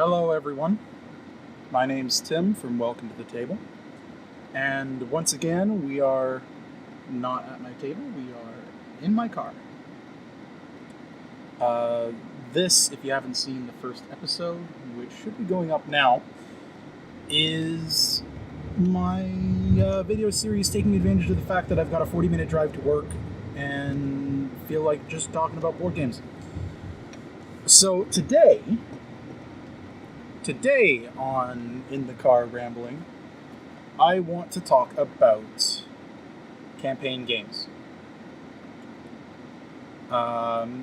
Hello everyone, my name's Tim from Welcome to the Table, and once again we are not at my table, we are in my car. This, if you haven't seen the first episode, which should be going up now, is my video series taking advantage of the fact that I've got a 40-minute drive to work and feel like just talking about board games. So today on In the Car Rambling, I want to talk about campaign games.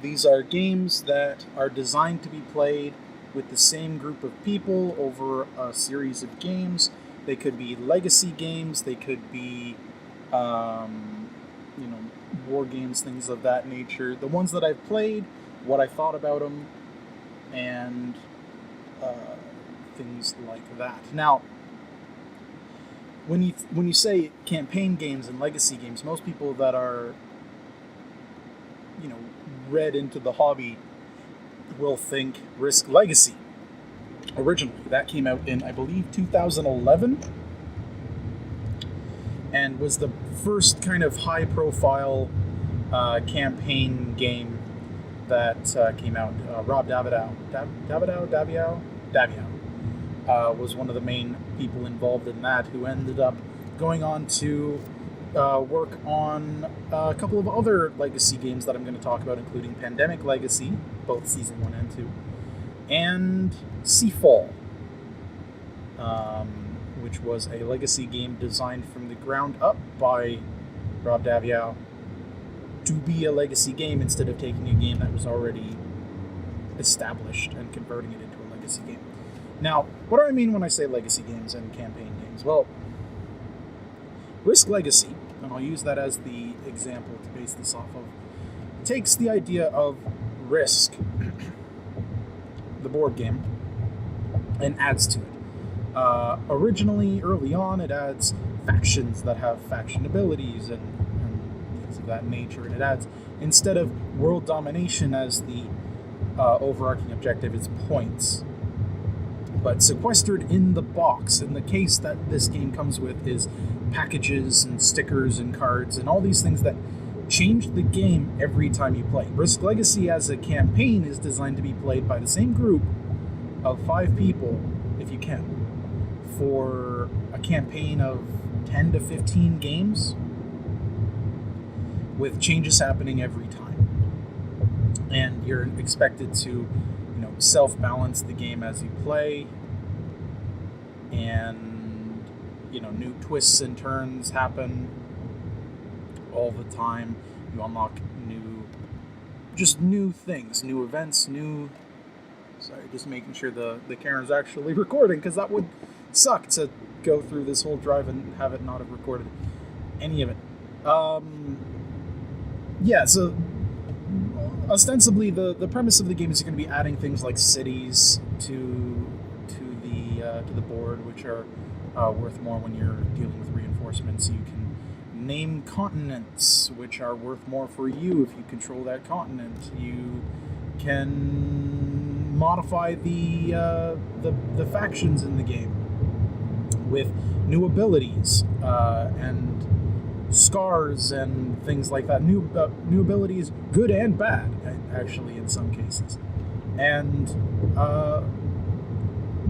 These are games that are designed to be played with the same group of people over a series of games. They could be legacy games, they could be war games, things of that nature. The ones that I've played, what I thought about them, and things like that. Now, when you say campaign games and legacy games, most people that are read into the hobby will think Risk Legacy. Originally, that came out in, I believe, 2011, and was the first kind of high-profile campaign game that came out. Rob Davidow was one of the main people involved in that, who ended up going on to work on a couple of other legacy games that I'm going to talk about, including Pandemic Legacy, both Season 1 and 2, and Seafall, which was a legacy game designed from the ground up by Rob Davidow to be a legacy game instead of taking a game that was already established and converting it into a legacy game. Now, what do I mean when I say legacy games and campaign games? Well, Risk Legacy, and I'll use that as the example to base this off of, takes the idea of Risk, the board game, and adds to it. Originally, early on, it adds factions that have faction abilities and things of that nature, and it adds, instead of world domination as the overarching objective, it's points. But sequestered in the box, in the case that this game comes with, is packages and stickers and cards and all these things that change the game every time you play. Risk Legacy as a campaign is designed to be played by the same group of 5 people, if you can, for a campaign of 10 to 15 games, with changes happening every time. And you're expected to self-balance the game as you play, and new twists and turns happen all the time. You unlock new things, new events, just making sure the camera's actually recording, because that would suck to go through this whole drive and have it not have recorded any of it. So ostensibly, the premise of the game is you're going to be adding things like cities to the board, which are worth more when you're dealing with reinforcements. You can name continents, which are worth more for you if you control that continent. You can modify the factions in the game with new abilities and scars and things like that. New abilities, good and bad, actually, in some cases. And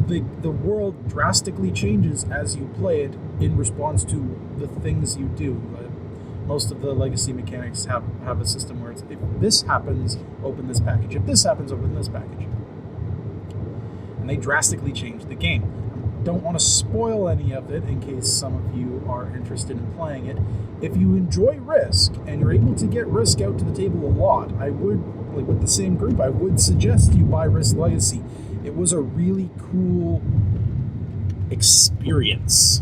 the world drastically changes as you play it in response to the things you do. Most of the legacy mechanics have a system where it's, if this happens, open this package. If this happens, open this package. And they drastically change the game. Don't want to spoil any of it in case some of you are interested in playing it. If you enjoy Risk and you're able to get Risk out to the table a lot, I would, with the same group, I would suggest you buy Risk Legacy. It was a really cool experience,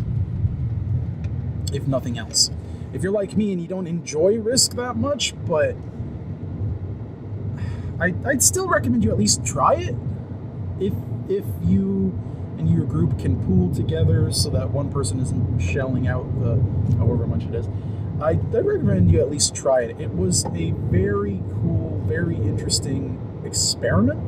if nothing else. If you're like me and you don't enjoy Risk that much, but I'd still recommend you at least try it. If you and your group can pool together so that one person isn't shelling out the however much it is, I'd recommend you at least try it. It was a very cool, very interesting experiment.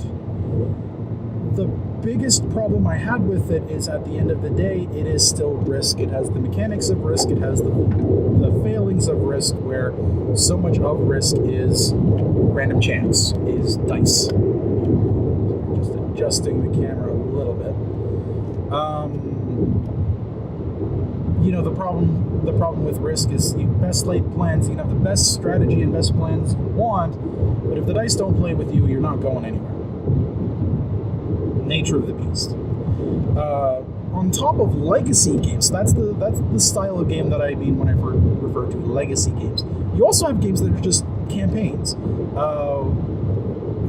The biggest problem I had with it is at the end of the day, it is still Risk. It has the mechanics of Risk. It has the failings of Risk, where so much of Risk is random chance, is dice. Just adjusting the camera a little bit. The problem with Risk is you best laid plans. You can have the best strategy and best plans you want, but if the dice don't play with you, you're not going anywhere. Nature of the beast. On top of legacy games, that's the style of game that I mean when I refer to legacy games. You also have games that are just campaigns.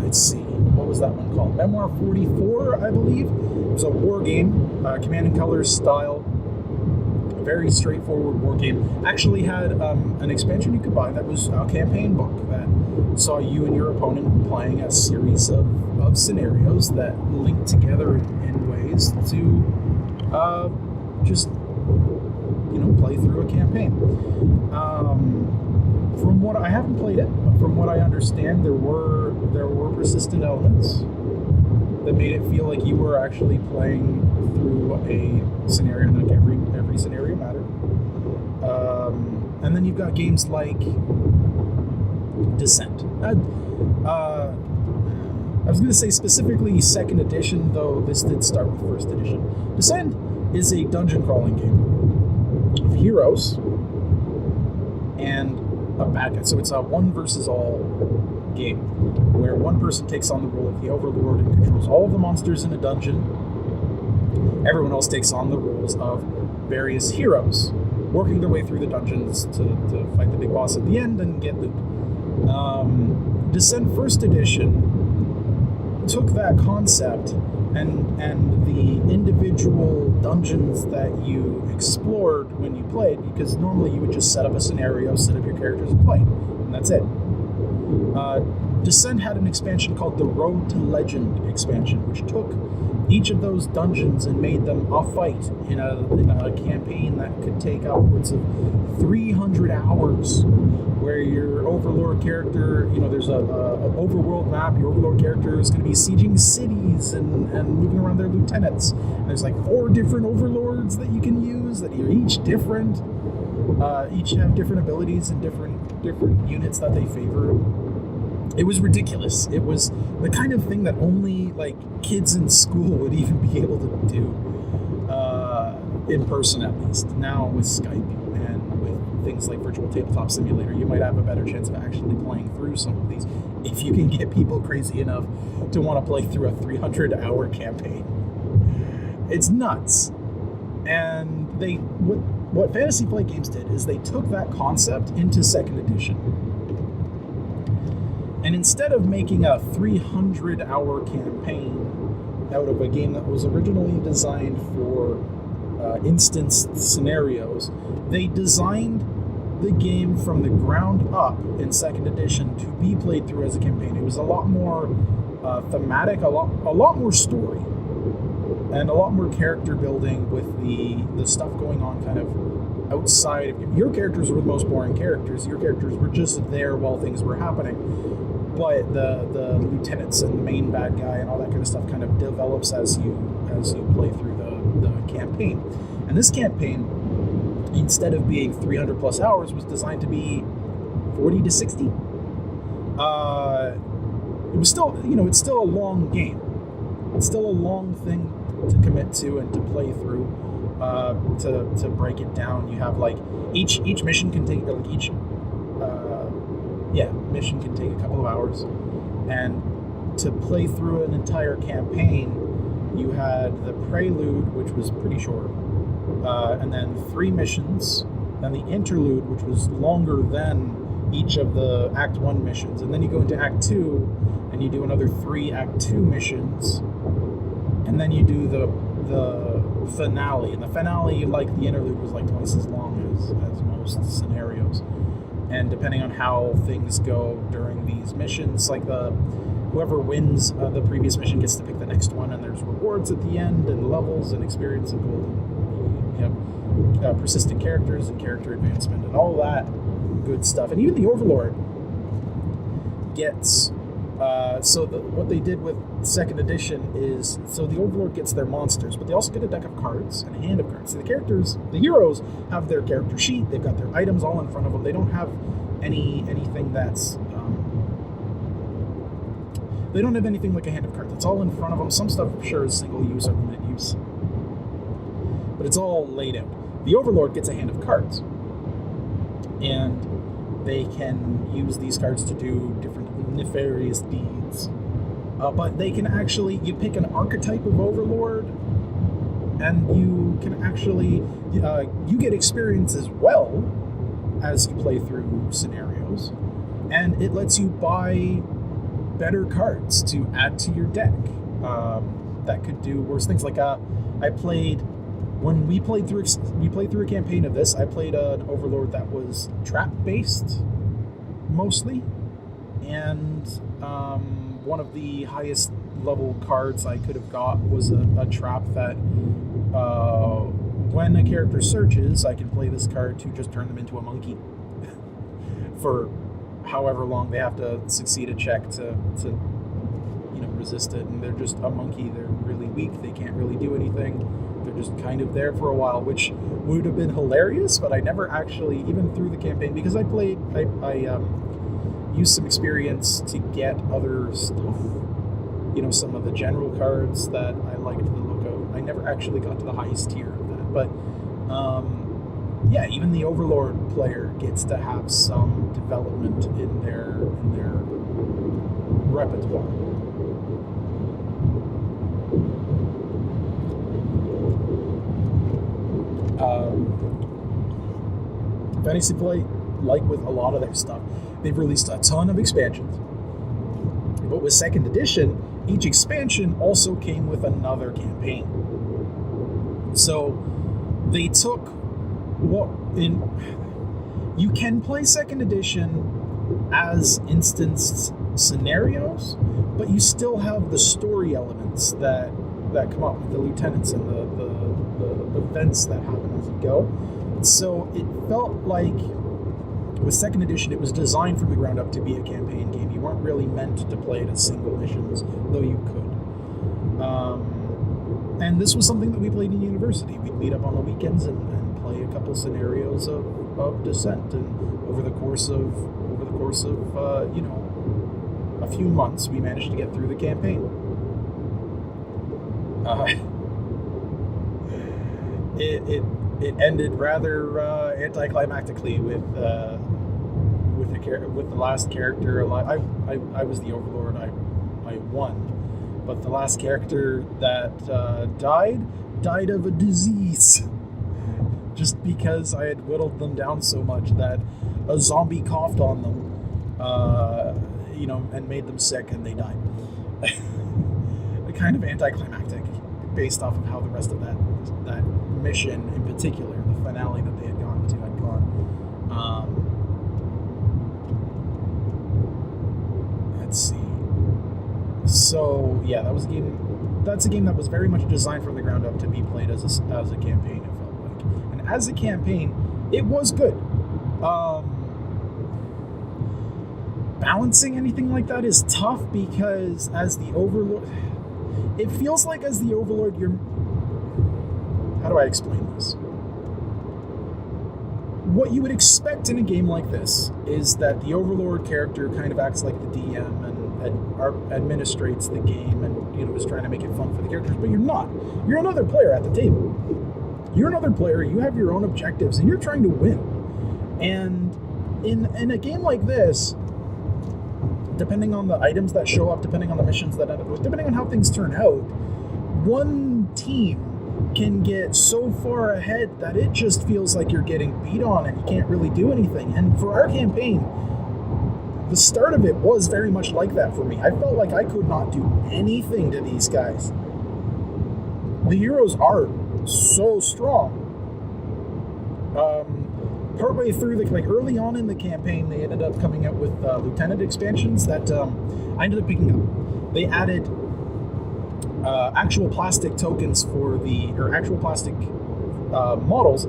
Let's see, what was that one called? Memoir 44, I believe. It was a war game, Command and Colors style. Very straightforward war game. Actually had an expansion you could buy that was a campaign book that saw you and your opponent playing a series of scenarios that linked together in ways to just play through a campaign. From what I haven't played it, but from what I understand, there were persistent elements that made it feel like you were actually playing through a scenario, like every scenario mattered. And then you've got games like Descent. I was going to say specifically second edition, though this did start with first edition. Descent is a dungeon crawling game of heroes and a bad guy. So it's a one versus all game where one person takes on the role of the Overlord and controls all of the monsters in a dungeon. Everyone else takes on the roles of various heroes, working their way through the dungeons to fight the big boss at the end and get loot. Descent First Edition took that concept and the individual dungeons that you explored when you played, because normally you would just set up a scenario, set up your characters and play, and that's it. Descent had an expansion called the Road to Legend expansion, which took each of those dungeons and made them a fight in a campaign that could take upwards of 300 hours, where your Overlord character, there's a overworld map. Your Overlord character is going to be sieging cities and moving around their lieutenants. And there's like 4 different Overlords that you can use that are each different. Each have different abilities and different units that they favor. It was ridiculous. It was the kind of thing that only kids in school would even be able to do in person, at least. Now with Skype and with things like Virtual Tabletop Simulator, you might have a better chance of actually playing through some of these if you can get people crazy enough to want to play through a 300-hour campaign. It's nuts. And what Fantasy Flight Games did is they took that concept into second edition. And instead of making a 300-hour campaign out of a game that was originally designed for instanced scenarios, they designed the game from the ground up in second edition to be played through as a campaign. It was a lot more thematic, a lot more story, and a lot more character building with the stuff going on kind of outside of your characters. Were the most boring characters. Your characters were just there while things were happening. But the lieutenants and the main bad guy and all that kind of stuff kind of develops as you play through the campaign. And this campaign, instead of being 300 plus hours, was designed to be 40 to 60. It was still, it's still a long game. It's still a long thing to commit to and to play through. To break it down, you have each mission can take mission can take a couple of hours, and to play through an entire campaign, you had the prelude, which was pretty short, and then 3 missions, then the interlude, which was longer than each of the Act 1 missions, and then you go into Act 2, and you do another 3 Act 2 missions, and then you do the finale, and the finale, like the interlude, was twice as long as most scenarios. And depending on how things go during these missions, whoever wins the previous mission gets to pick the next one, and there's rewards at the end, and levels, and experience, and gold. And you have persistent characters and character advancement, and all that good stuff. And even the Overlord gets What they did with second edition is, so the Overlord gets their monsters, but they also get a deck of cards and a hand of cards. So the heroes have their character sheet. They've got their items all in front of them. They don't have anything that's they don't have anything like a hand of cards. It's all in front of them. Some stuff, sure, is single use or limited use, but it's all laid out. The Overlord gets a hand of cards, and they can use these cards to do different nefarious deeds. But they can actually, you pick an archetype of Overlord, and you can actually, you get experience as well as you play through scenarios, and it lets you buy better cards to add to your deck that could do worse things. Like when we played through a campaign of this, I played an Overlord that was trap based mostly, and one of the highest level cards I could have got was a trap that when a character searches, I can play this card to just turn them into a monkey for however long they have to succeed a check to resist it, and they're just a monkey. They're really weak. They can't really do anything. They're just kind of there for a while, which would have been hilarious, but I never actually, even through the campaign, because I used some experience to get other stuff, some of the general cards that I liked the look of. I never actually got to the highest tier of that, but even the Overlord player gets to have some development in their repertoire. Fantasy Flight, like with a lot of their stuff, they've released a ton of expansions. But with second edition, each expansion also came with another campaign. So they took you can play second edition as instanced scenarios, but you still have the story elements that come up with the lieutenants and the events that happen as you go. So it felt like with second edition, it was designed from the ground up to be a campaign game. You weren't really meant to play it as single missions, though you could. And this was something that we played in university. We'd meet up on the weekends and play a couple scenarios of Descent, and over the course of a few months, we managed to get through the campaign. It ended rather anticlimactically with the last character alive. I was the Overlord. I won, but the last character that died of a disease, just because I had whittled them down so much that a zombie coughed on them, and made them sick, and they died. Kind of anticlimactic, based off of how the rest of that mission in particular, the finale that they had gone to, had gone. Let's see. So yeah, that was a game. That's a game that was very much designed from the ground up to be played as a campaign. It felt like, and as a campaign, it was good. Balancing anything like that is tough, because as the Overlord, it feels like as the Overlord, how do I explain this? What you would expect in a game like this is that the Overlord character kind of acts like the DM and administrates the game and is trying to make it fun for the characters, but you're not. You're another player at the table. You're another player. You have your own objectives, and you're trying to win. And in a game like this, depending on the items that show up, depending on the missions that end up with, depending on how things turn out, one team can get so far ahead that it just feels like you're getting beat on and you can't really do anything. And for our campaign, the start of it was very much like that for me. I felt like I could not do anything to these guys. The heroes are so strong. Partway through, early on in the campaign, they ended up coming out with lieutenant expansions that I ended up picking up. They added actual plastic tokens actual plastic models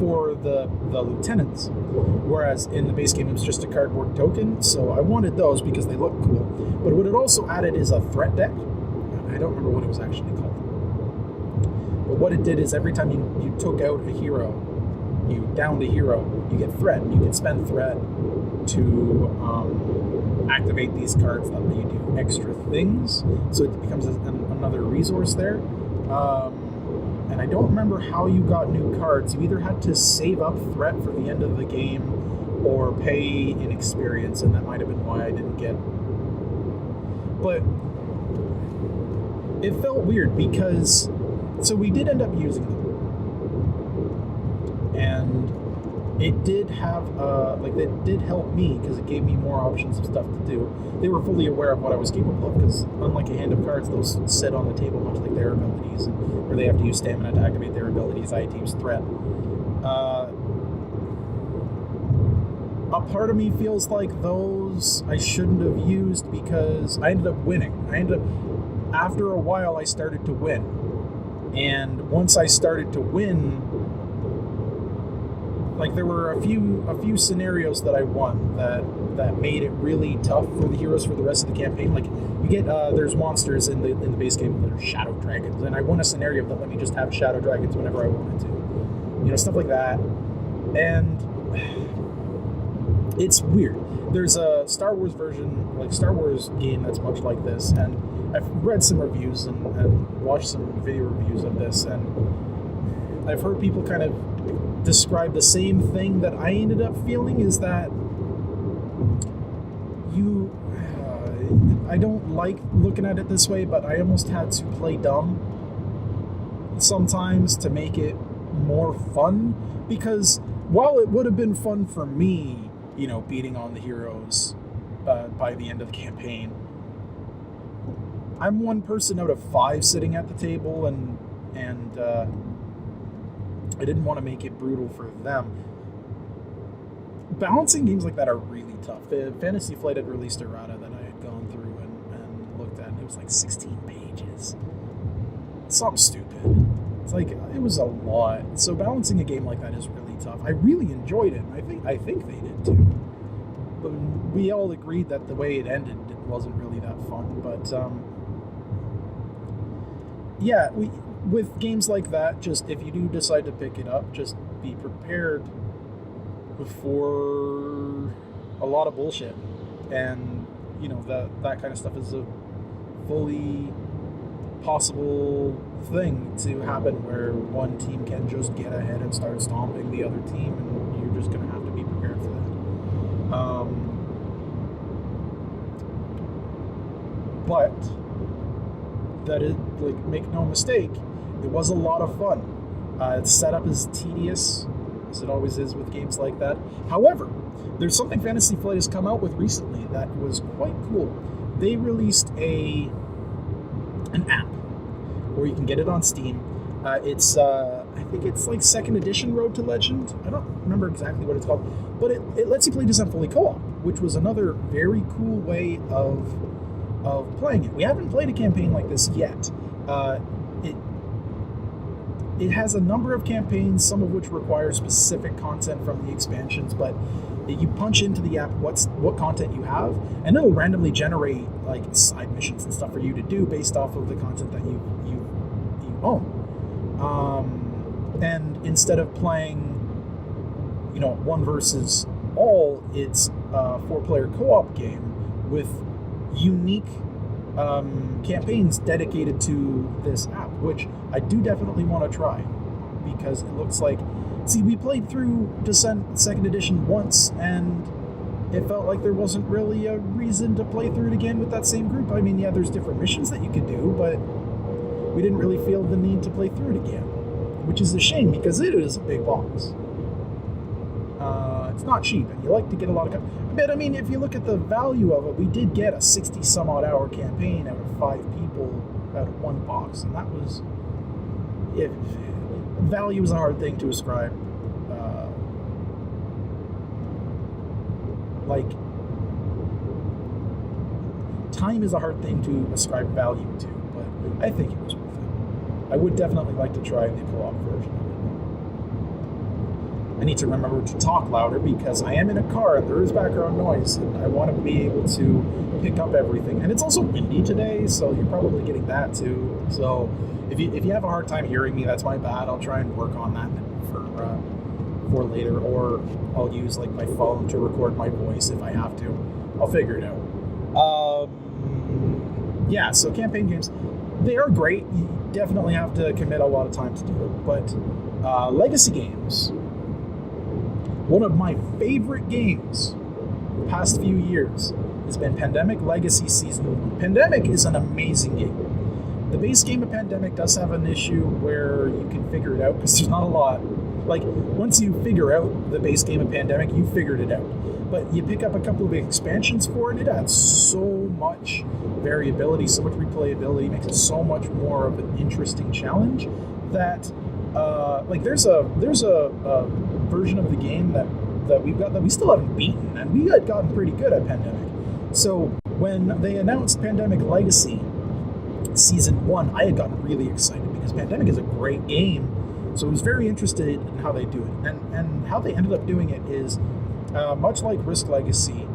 for the lieutenants, whereas in the base game it was just a cardboard token. So I wanted those because they look cool. But what it also added is a threat deck. I don't remember what it was actually called. But what it did is every time you took out a hero, you downed a hero, you get threat. You can spend threat to activate these cards that let you do extra things. So it becomes another resource there. And I don't remember how you got new cards. You either had to save up threat for the end of the game or pay in experience, and that might have been why I didn't get. But it felt weird because, so we did end up using them. And it did have, that did help me because it gave me more options of stuff to do. They were fully aware of what I was capable of because, unlike a hand of cards, those sit on the table much like their abilities, where they have to use stamina to activate their abilities. I had to use threat. A part of me feels like those I shouldn't have used because I ended up winning. After a while, I started to win. And once I started to win, like there were a few scenarios that I won that made it really tough for the heroes for the rest of the campaign. Like you get there's monsters in the base game that are shadow dragons, and I won a scenario that let me just have shadow dragons whenever I wanted to, stuff like that. And it's weird. There's a Star Wars version, like Star Wars game that's much like this, and I've read some reviews and watched some video reviews of this, and I've heard people kind of describe the same thing that I ended up feeling, is that I don't like looking at it this way, but I almost had to play dumb sometimes to make it more fun, because while it would have been fun for me, beating on the heroes by the end of the campaign, I'm one person out of 5 sitting at the table, and I didn't want to make it brutal for them. Balancing games like that are really tough. Fantasy Flight had released errata that I had gone through and looked at, and it was like 16 pages. Something stupid. It's like, it was a lot. So balancing a game like that is really tough. I really enjoyed it, and I think they did too. But we all agreed that the way it ended, it wasn't really that fun. But yeah, with games like that, just if you do decide to pick it up, just be prepared for a lot of bullshit. And, that kind of stuff is a fully possible thing to happen, where one team can just get ahead and start stomping the other team, and you're just going to have to be prepared for that. But that is, make no mistake, it was a lot of fun. Its setup is tedious, as it always is with games like that. However, there's something Fantasy Flight has come out with recently that was quite cool. They released an app where you can get it on Steam. It's I think it's like 2nd edition Road to Legend. I don't remember exactly what it's called, but it lets you play Descent fully co-op, which was another very cool way of playing it. We haven't played a campaign like this yet. It has a number of campaigns, some of which require specific content from the expansions, but you punch into the app what content you have, and it'll randomly generate like side missions and stuff for you to do based off of the content that you own. And instead of playing, 1 versus all, it's a 4-player co-op game with unique campaigns dedicated to this app, which I do definitely want to try, because it looks like, we played through Descent 2nd edition once, and it felt like there wasn't really a reason to play through it again with that same group. I mean, yeah, there's different missions that you could do, but we didn't really feel the need to play through it again, which is a shame, because it is a big box. It's not cheap, and you like to get a lot of... But, I mean, if you look at the value of it, we did get a 60-some-odd hour campaign out of 5 people out of 1 box, and that was... value is a hard thing to ascribe. Time is a hard thing to ascribe value to, but I think it was worth it. I would definitely like to try the co-op version of I need to remember to talk louder because I am in a car and there is background noise, and I want to be able to pick up everything. And it's also windy today, so you're probably getting that too. So if you have a hard time hearing me, that's my bad. I'll try and work on that for later, or I'll use like my phone to record my voice if I have to. I'll figure it out. Yeah, so campaign games, they are great. You definitely have to commit a lot of time to do it. But legacy games, one of my favorite games the past few years has been Pandemic Legacy Season 1. Pandemic is an amazing game. The base game of Pandemic does have an issue where you can figure it out because there's not a lot. Like, once you figure out the base game of Pandemic, you figured it out. But you pick up a couple of expansions for it, and it adds so much variability, so much replayability, makes it so much more of an interesting challenge that, like, there's a version of the game that we've got that we still haven't beaten, and we had gotten pretty good at Pandemic. So when they announced Pandemic Legacy Season 1, I had gotten really excited because Pandemic is a great game. So I was very interested in how they do it. And how they ended up doing it is, much like Risk Legacy,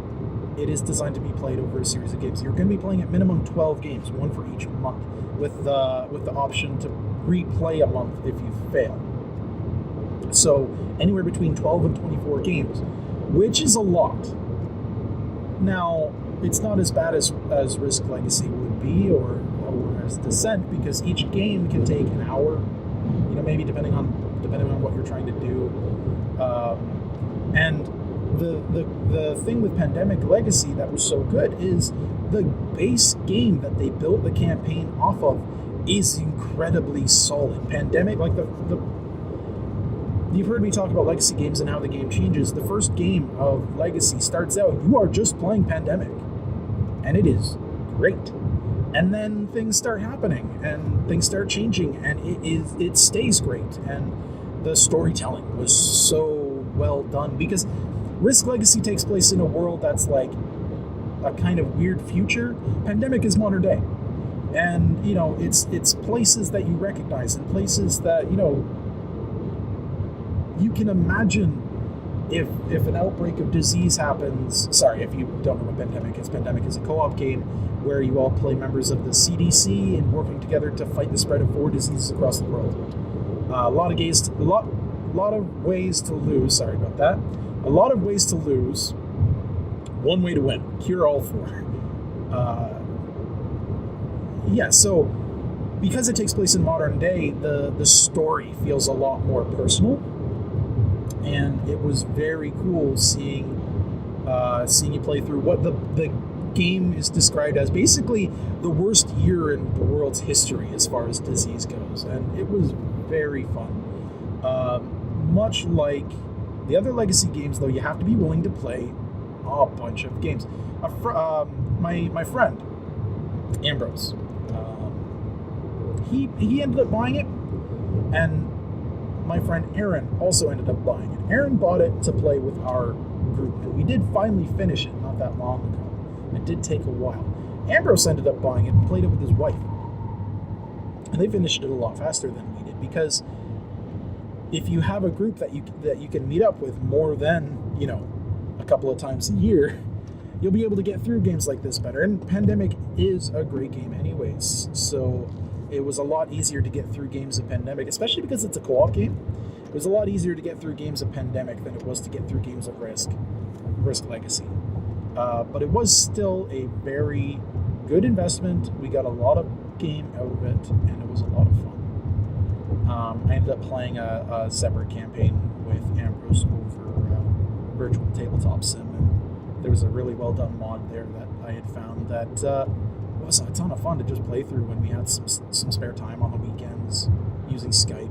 it is designed to be played over a series of games. You're going to be playing at minimum 12 games, one for each month, with the option to replay a month if you fail. So anywhere between 12 and 24 games, which is a lot. Now, it's not as bad as Risk Legacy would be, or as Descent, because each game can take an hour, maybe depending on what you're trying to do. And the thing with Pandemic Legacy that was so good is the base game that they built the campaign off of is incredibly solid. Pandemic, like you've heard me talk about legacy games and how the game changes. The first game of Legacy starts out, you are just playing Pandemic, and it is great. And then things start happening, and things start changing, and it stays great. And the storytelling was so well done, because Risk Legacy takes place in a world that's like a kind of weird future. Pandemic is modern day, and it's places that you recognize, and places that you can imagine if an outbreak of disease happens. Sorry, if you don't know what Pandemic is a co-op game where you all play members of the CDC and working together to fight the spread of 4 diseases across the world. A lot of ways to lose. Sorry about that. A lot of ways to lose. One way to win. Cure all 4. So because it takes place in modern day, the story feels a lot more personal, and it was very cool seeing you play through what the game is described as basically the worst year in the world's history as far as disease goes, and it was very fun. Much like the other Legacy games, though, you have to be willing to play a bunch of games. My friend Ambrose, he ended up buying it, and my friend Aaron also ended up buying it. Aaron bought it to play with our group, and we did finally finish it not that long ago. It did take a while. Ambrose ended up buying it and played it with his wife, and they finished it a lot faster than we did, because if you have a group that you can meet up with more than a couple of times a year, you'll be able to get through games like this better. And Pandemic is a great game anyways, so it was a lot easier to get through games of Pandemic, especially because it's a co-op game. It was a lot easier to get through games of Pandemic than it was to get through games of Risk Legacy. But it was still a very good investment. We got a lot of game out of it, and it was a lot of fun. I ended up playing a separate campaign with Ambrose over Virtual Tabletop Sim, and there was a really well done mod there that I had found that was a ton of fun to just play through when we had some spare time on the weekends using Skype,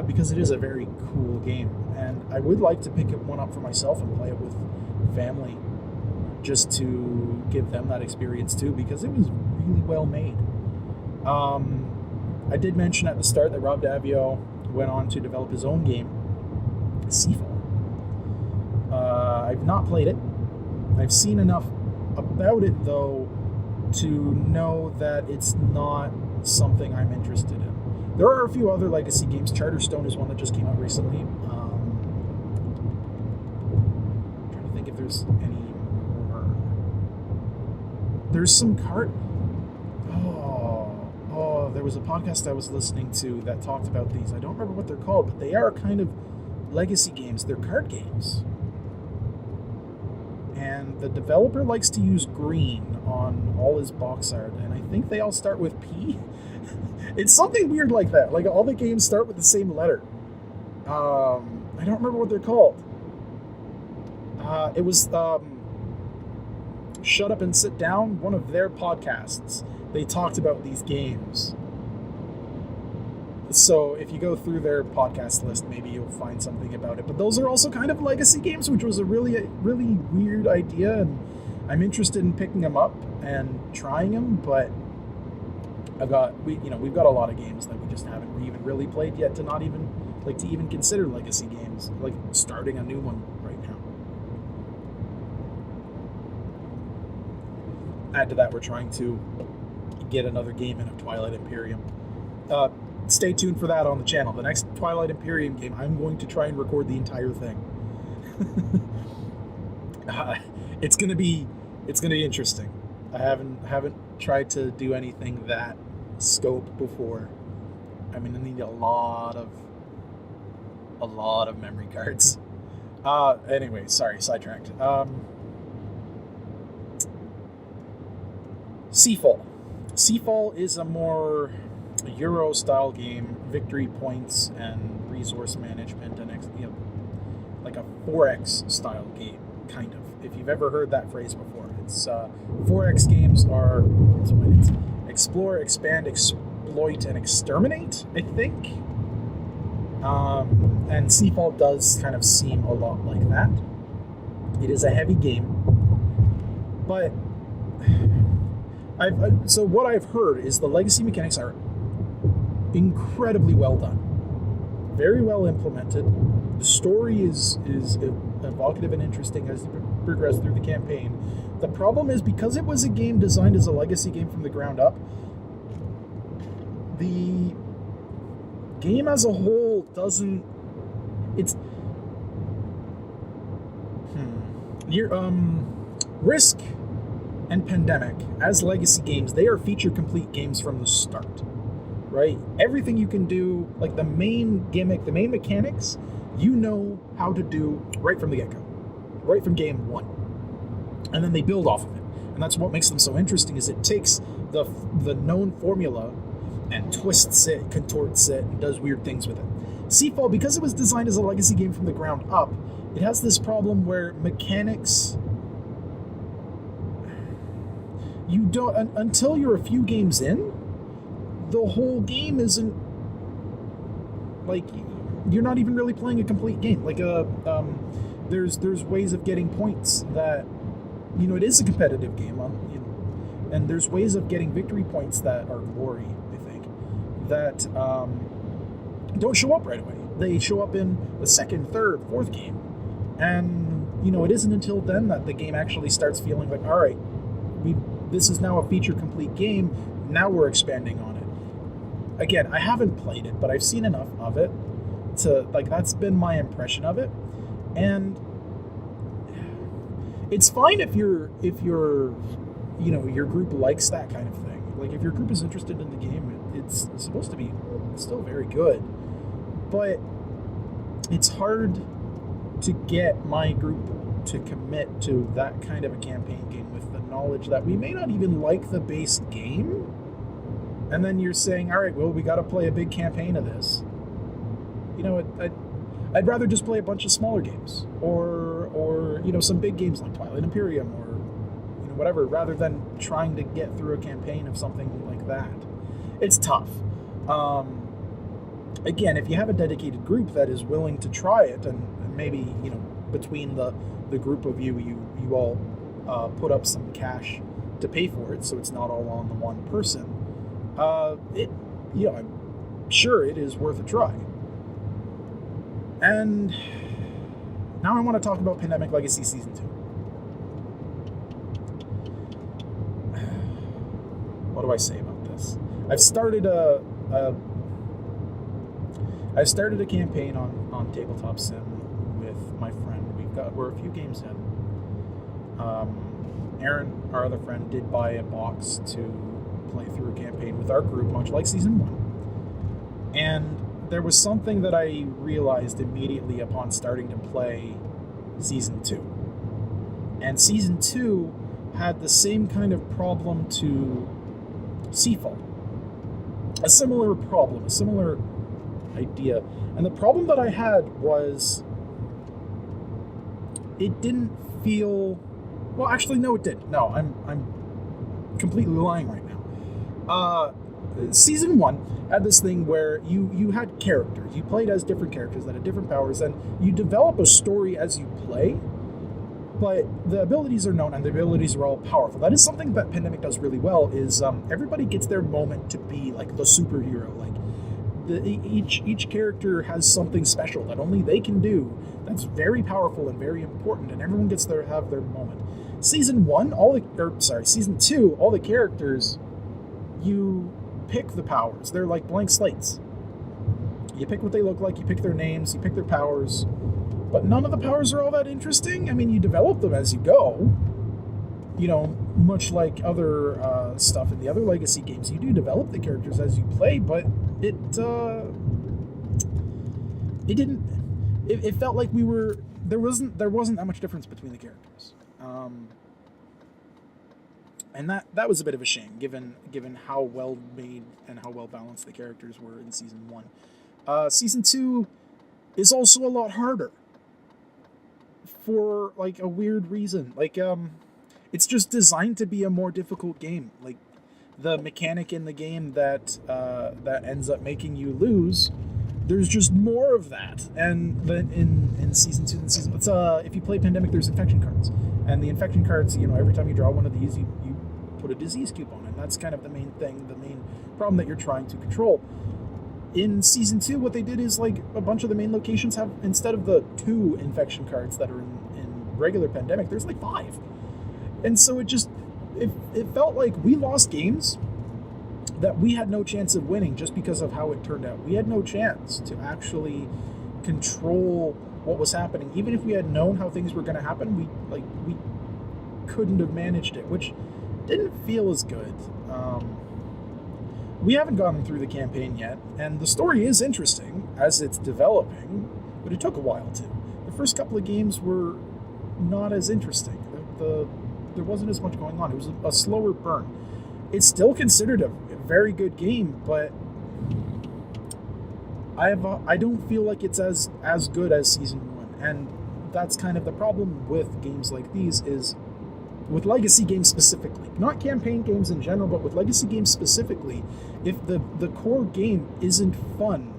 because it is a very cool game, and I would like to pick one up for myself and play it with family, just to give them that experience too, because it was really well made. I did mention at the start that Rob Davio went on to develop his own game, Seafall. I've not played it. I've seen enough about it, though, to know that it's not something I'm interested in. There are a few other Legacy games. Charterstone is one that just came out recently. think if there's any more. There's some card. Oh, there was a podcast I was listening to that talked about these. I don't remember what they're called, but they are kind of legacy games. They're card games. And the developer likes to use green on all his box art, and I think they all start with P. It's something weird like that. Like, all the games start with the same letter. I don't remember what they're called. It was Shut Up and Sit Down, one of their podcasts. They talked about these games. So if you go through their podcast list, maybe you'll find something about it. But those are also kind of legacy games, which was a really weird idea, and I'm interested in picking them up and trying them. But we've got a lot of games that we just haven't even really played yet to even consider legacy games, like starting a new one right now. Add to that, we're trying to get another game in of Twilight Imperium. Stay tuned for that on the channel. The next Twilight Imperium game, I'm going to try and record the entire thing. It's gonna be interesting. I haven't tried to do anything that scope before. I mean, I need a lot of memory cards. Anyway, sorry, sidetracked. Seafall. Seafall is a more Euro-style game, victory points and resource management, and like a 4X style game, kind of. If you've ever heard that phrase before, it's 4X games are it's explore, expand, exploit, and exterminate, I think. And Seafall does kind of seem a lot like that. It is a heavy game, but so what I've heard is the legacy mechanics are incredibly well done, very well implemented. The story is evocative and interesting as you progress through the campaign. The problem is, because it was a game designed as a legacy game from the ground up, the game as a whole doesn't. It's Risk and Pandemic as legacy games. They are feature complete games from the start. Right? Everything you can do, like the main gimmick, the main mechanics, you know how to do right from the get-go, right from game one. And then they build off of it. And that's what makes them so interesting, is it takes the known formula and twists it, contorts it, and does weird things with it. Seafall, because it was designed as a legacy game from the ground up, it has this problem where mechanics, you don't, until you're a few games in, the whole game isn't, like, you're not even really playing a complete game. Like, there's ways of getting points that, it is a competitive game, and there's ways of getting victory points that are glory, I think, that don't show up right away. They show up in the second, third, fourth game, and, it isn't until then that the game actually starts feeling like, all right, this is now a feature complete game, now we're expanding on it. Again, I haven't played it, but I've seen enough of it to, like, that's been my impression of it. And it's fine if your group likes that kind of thing. Like, if your group is interested in the game, it's supposed to be still very good. But it's hard to get my group to commit to that kind of a campaign game with the knowledge that we may not even like the base game. And then you're saying, all right, well, we got to play a big campaign of this. I'd rather just play a bunch of smaller games, or some big games like Twilight Imperium, or whatever, rather than trying to get through a campaign of something like that. It's tough. Again, if you have a dedicated group that is willing to try it, and maybe between the group of you all put up some cash to pay for it, so it's not all on the one person. I'm sure it is worth a try. And now I want to talk about Pandemic Legacy Season 2. What do I say about this? I've started a campaign on Tabletop Sim with my friend. We're a few games in. Aaron, our other friend, did buy a box to play through a campaign with our group, much like Season 1. And there was something that I realized immediately upon starting to play Season 2. And Season 2 had the same kind of problem to Seafall. A similar problem, a similar idea. And the problem that I had was it didn't feel... Well, actually, no, it did. No, I'm completely lying right now. Season 1 had this thing where you had characters. You played as different characters that had different powers, and you develop a story as you play, but the abilities are known, and the abilities are all powerful. That is something that Pandemic does really well, is everybody gets their moment to be, like, the superhero. Like, each character has something special that only they can do that's very powerful and very important, and everyone gets to have their moment. Season 2, all the characters, you pick the powers. They're like blank slates. You pick what they look like, you pick their names, you pick their powers, but none of the powers are all that interesting. I mean, you develop them as you go. You know, much like other stuff in the other Legacy games, you do develop the characters as you play, but it felt like there wasn't that much difference between the characters. And that was a bit of a shame, given how well made and how well balanced the characters were in Season 1. Season 2 is also a lot harder for, like, a weird reason. Like, it's just designed to be a more difficult game. Like, the mechanic in the game that ends up making you lose, there's just more of that. And then in Season 2 and Season 1, if you play Pandemic, there's infection cards. And the infection cards, you know, every time you draw one of these, you put a disease cube on, and that's kind of the main thing, the main problem that you're trying to control. In Season 2, what they did is, like, a bunch of the main locations have, instead of the 2 infection cards that are in regular Pandemic, there's like 5. And so it felt like we lost games that we had no chance of winning just because of how it turned out. We had no chance to actually control what was happening. Even if we had known how things were going to happen, we couldn't have managed it, which didn't feel as good. We haven't gone through the campaign yet, and the story is interesting as it's developing, but it took a while to. The first couple of games were not as interesting. There wasn't as much going on. It was a slower burn. It's still considered a very good game, but I don't feel like it's as good as Season 1, and that's kind of the problem with games like these, is with Legacy games specifically, not campaign games in general, but with Legacy games specifically, if the core game isn't fun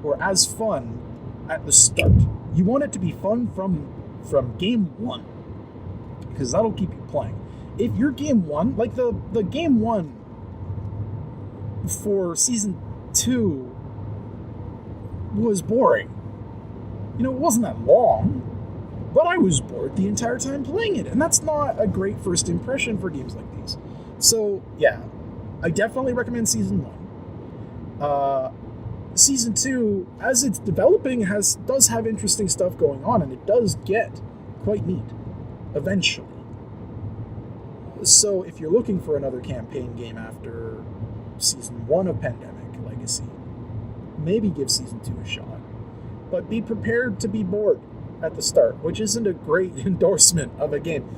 or as fun at the start, you want it to be fun from game 1, because that'll keep you playing. If your game 1, like the game 1 for Season 2 was boring. You know, it wasn't that long, but I was bored the entire time playing it, and that's not a great first impression for games like these. So, yeah, I definitely recommend Season 1. Season 2, as it's developing, does have interesting stuff going on, and it does get quite neat, eventually. So, if you're looking for another campaign game after Season 1 of Pandemic Legacy, maybe give Season 2 a shot. But be prepared to be bored at the start, which isn't a great endorsement of a game.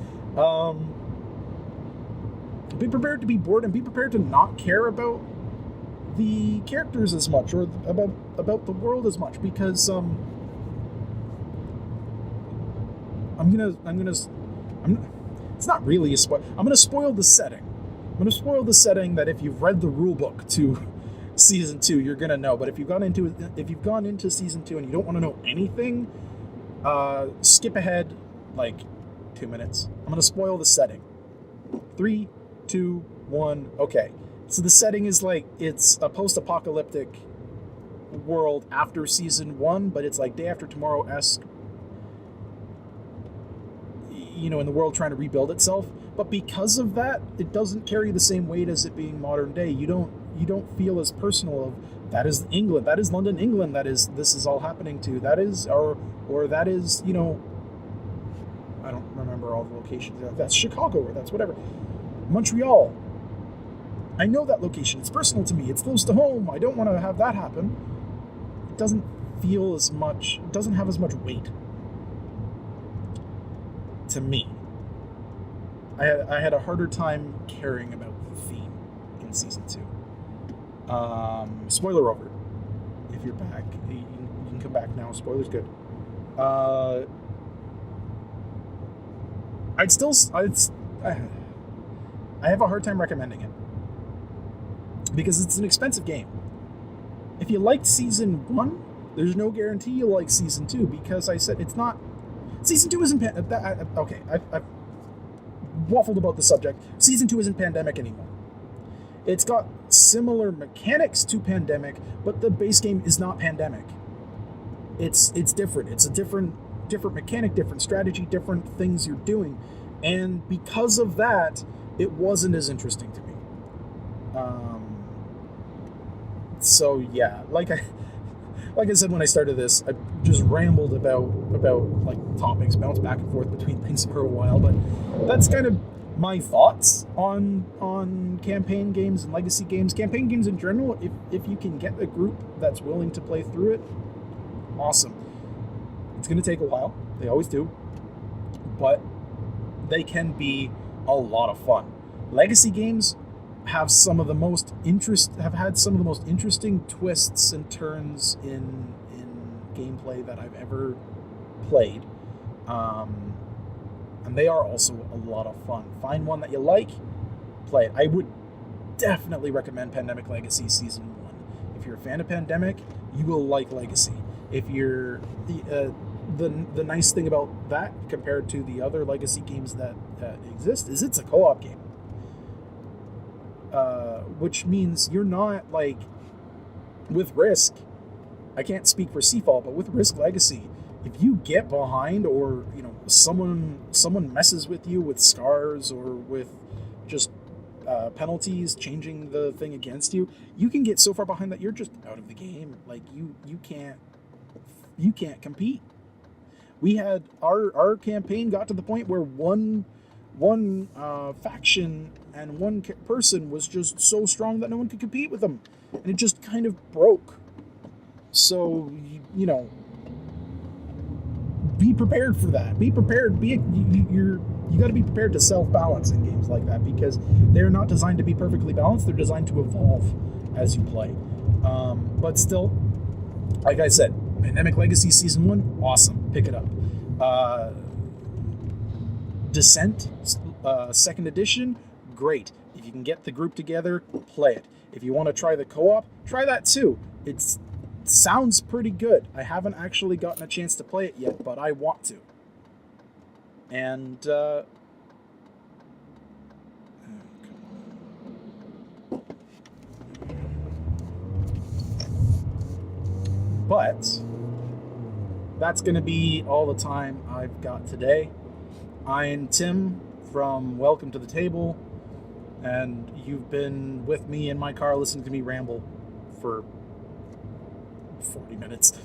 Be prepared to be bored, and be prepared to not care about the characters as much, or about the world as much, because it's not really a spoil. I'm gonna spoil the setting. I'm gonna spoil the setting that if you've read the rulebook to Season 2, you're gonna know. But if you've gone into Season 2 and you don't want to know anything, skip ahead like 2 minutes. I'm gonna spoil the setting. 3, 2, 1. Okay. So the setting is like, it's a post-apocalyptic world after Season 1, but it's like Day After Tomorrow-esque, you know, in the world trying to rebuild itself. But because of that, it doesn't carry the same weight as it being modern day. You don't feel as personal of, that is England, that is London, England, this is all happening to, that is, or that is, you know, I don't remember all the locations. That's Chicago or that's whatever. Montreal. I know that location. It's personal to me. It's close to home. I don't want to have that happen. It doesn't feel as much, it doesn't have as much weight to me. I had a harder time caring about the theme in season 2. Spoiler over. If you're back, you can come back now. Spoiler's good. I have a hard time recommending it because it's an expensive game. If you liked season 1, there's no guarantee you'll like season 2 because I said it's not. Season 2 isn't okay. I've waffled about the subject. Season 2 isn't Pandemic anymore. It's got similar mechanics to Pandemic, but the base game is not Pandemic. It's different. It's a different mechanic, different strategy, different things you're doing, and because of that, it wasn't as interesting to me. So yeah, like I said when I started this, I just rambled about like topics, bounced back and forth between things for a while, but that's kind of my thoughts on campaign games and legacy games. Campaign games in general, if you can get a group that's willing to play through it, awesome. It's going to take a while. They always do. But they can be a lot of fun. Legacy games have had some of the most interesting twists and turns in gameplay that I've ever played. And they are also a lot of fun. Find one that you like, play it. I would definitely recommend Pandemic Legacy Season 1. If you're a fan of Pandemic, you will like Legacy. If you're the nice thing about that compared to the other Legacy games that exist is it's a co-op game. Which means you're not like with Risk. I can't speak for Seafall, but with Risk Legacy, if you get behind or someone messes with you with scars or with just penalties changing the thing against you, you can get so far behind that you're just out of the game. Like you can't compete. We had our campaign got to the point where one faction and one person was just so strong that no one could compete with them, and it just kind of broke. So be prepared for that. Be prepared. You got to be prepared to self-balance in games like that because they're not designed to be perfectly balanced. They're designed to evolve as you play. But still, like I said, Pandemic Legacy Season 1, awesome. Pick it up. Descent, 2nd edition, great. If you can get the group together, play it. If you want to try the co-op, try that too. It sounds pretty good. I haven't actually gotten a chance to play it yet, but I want to. And, but that's going to be all the time I've got today. I'm Tim from Welcome to the Table, and you've been with me in my car listening to me ramble for 40 minutes.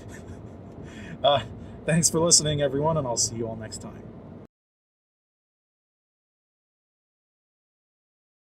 Thanks for listening, everyone, and I'll see you all next time.